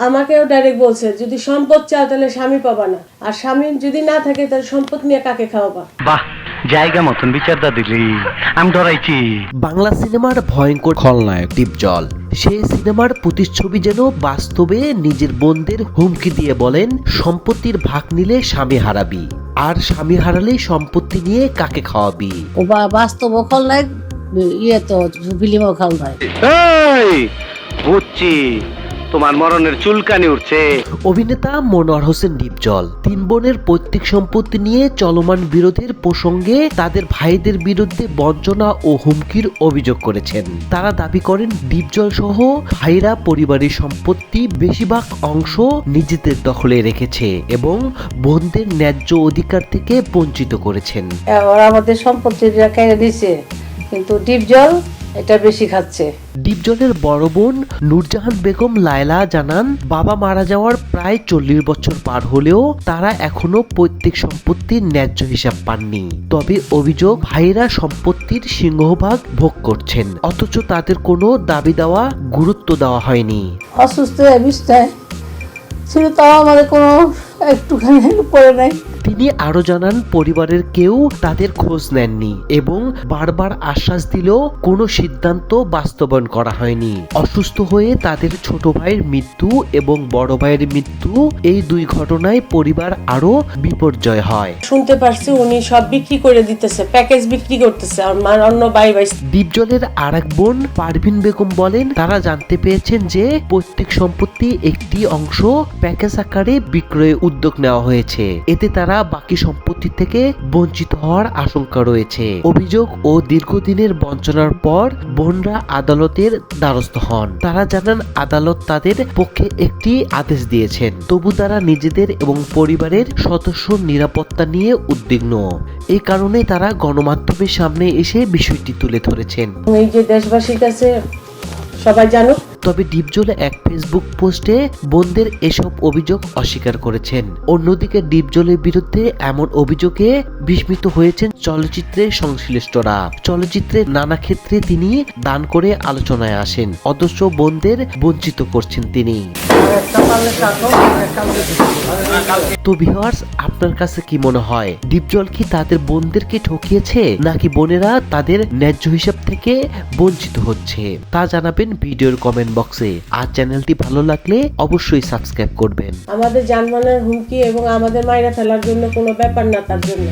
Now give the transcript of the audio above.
আমাকেও ডাইরেক্ট বলছে যদি সম্পদ চাও তাহলে স্বামী পাবা না, আর স্বামী যদি না থাকে তাহলে সম্পদ নিয়ে কাকে খাওয়াবা। বাহ, জায়গা মতন বিচারটা দিলি, আমি ডরাইছি। বাংলা সিনেমার ভয়ঙ্কর খলনায়ক ডিপজল সেই সিনেমার প্রতিচ্ছবি যেন বাস্তবে নিজের বোনদের হুমকি দিয়ে বলেন সম্পত্তির ভাগ নিলে স্বামী হারাবি, আর স্বামী হারালে সম্পত্তি নিয়ে কাকে খাওয়াবি। ও বাস্তব খলনায়ক, ইয়ে তো ফিল্মও খলনায়ক। এই বুঝছি, তোমার মরণের চুলকানি উঠছে। অভিনেতা মনোয়ার হোসেন ডিপজল 3 বোনের পৈতৃক সম্পত্তি নিয়ে চলমান বিরোধের প্রসঙ্গে তাদের ভাইদের বিরুদ্ধে বঞ্চনা ও হুমকির অভিযোগ করেছেন। তারা দাবি করেন ডিপজল সহ ভাইরা পরিবারের সম্পত্তি বেশিরভাগ অংশ নিজেদের দখলে রেখেছে এবং বোনদের ন্যায্য অধিকার থেকে বঞ্চিত করেছেন। ওরা আমাদের সম্পত্তিটা কেড়ে দিছে, কিন্তু ডিপজল এটা বেশি খাচ্ছে। ডিপজলের বড় বোন নূরজাহান বেগম লায়লা জানান, বাবা মারা যাওয়ার প্রায় 40 বছর পার হলেও তারা এখনো পৈতৃক সম্পত্তির ন্যায্য হিসাব পাননি। তবে অভিযোগ ভাইরা সম্পত্তির সিংহভাগ ভোগ করছেন, অথচ তাদের কোনো দাবি দেওয়া গুরুত্ব দেওয়া হয়নি। অসুস্থ অবস্থায় ছিল, তাও আমাদের কোনো একটুখানি পড়ে নাই। তিনি আরো জানান, পরিবারের কেউ তাদের খোঁজ নেননি এবং বারবার আশ্বাস দিলেও কোনো সিদ্ধান্ত বাস্তবায়ন করা হয়নি। অসুস্থ হয়ে তাদের ছোট ভাইয়ের মৃত্যু এবং বড় ভাইয়ের মৃত্যু, এই 2 ঘটনায় পরিবার আরো বিপর্যয় হয়। শুনতে পারছি উনি সব বিক্রি করে দিতেছে, প্যাকেজ বিক্রি করতেছে, আর অন্য ভাই ভাই। ডিপজলের আরেক বোন পারভিন বেগম বলেন, তারা জানতে পেরেছেন যে পৈতৃক সম্পত্তি একটি অংশ প্যাকেজ আকারে বিক্রয়ের উদ্যোগ নেওয়া হয়েছে, এতে তারা বাকি সম্পত্তি থেকে বঞ্চিত হওয়ার আশঙ্কা রয়েছে। অভিযোগ ও দীর্ঘদিনের বঞ্চনার পর বোনরা আদালতের দ্বারস্থ হন। তারা জানান, আদালত তাদের পক্ষে একটি আদেশ দিয়েছেন, তবু তারা নিজেদের এবং পরিবারের সদস্যর নিরাপত্তা নিয়ে উদ্বিগ্ন। এই কারণে তারা গণমাধ্যমের সামনে এসে বিষয়টি তুলে ধরেছেন। এই যে দেশবাসীর কাছে সবাই জানুক। তবে ডিপজল এক ফেসবুক পোস্টে বোনদের এসব অভিযোগ অস্বীকার করেছেন। অন্যদিকে ডিপজলের বিরুদ্ধে এমন অভিযোগে বিস্মিত হয়েছেন চলচ্চিত্রের সংশ্লিষ্টরা। চলচ্চিত্রের নানা ক্ষেত্রে তিনি দান করে আলোচনায় আসেন, অথচ বোনদের বঞ্চিত করছেন তিনি। তো ভিউয়ার্স, আপনার কাছে কি মনে হয়, ডিপজল কি তাদের বোনদেরকে ঠকিয়েছে, নাকি বোনেরা তাদের ন্যায্য হিসাব থেকে বঞ্চিত হচ্ছে? তা জানাবেন ভিডিওর কমেন্ট বক্সে। আর চ্যানেলটি ভালো লাগলে অবশ্যই সাবস্ক্রাইব করবেন। আমাদের জানমালের হুমকি এবং আমাদের মাইরা ফেলার জন্য কোনো ব্যাপার না তার জন্য।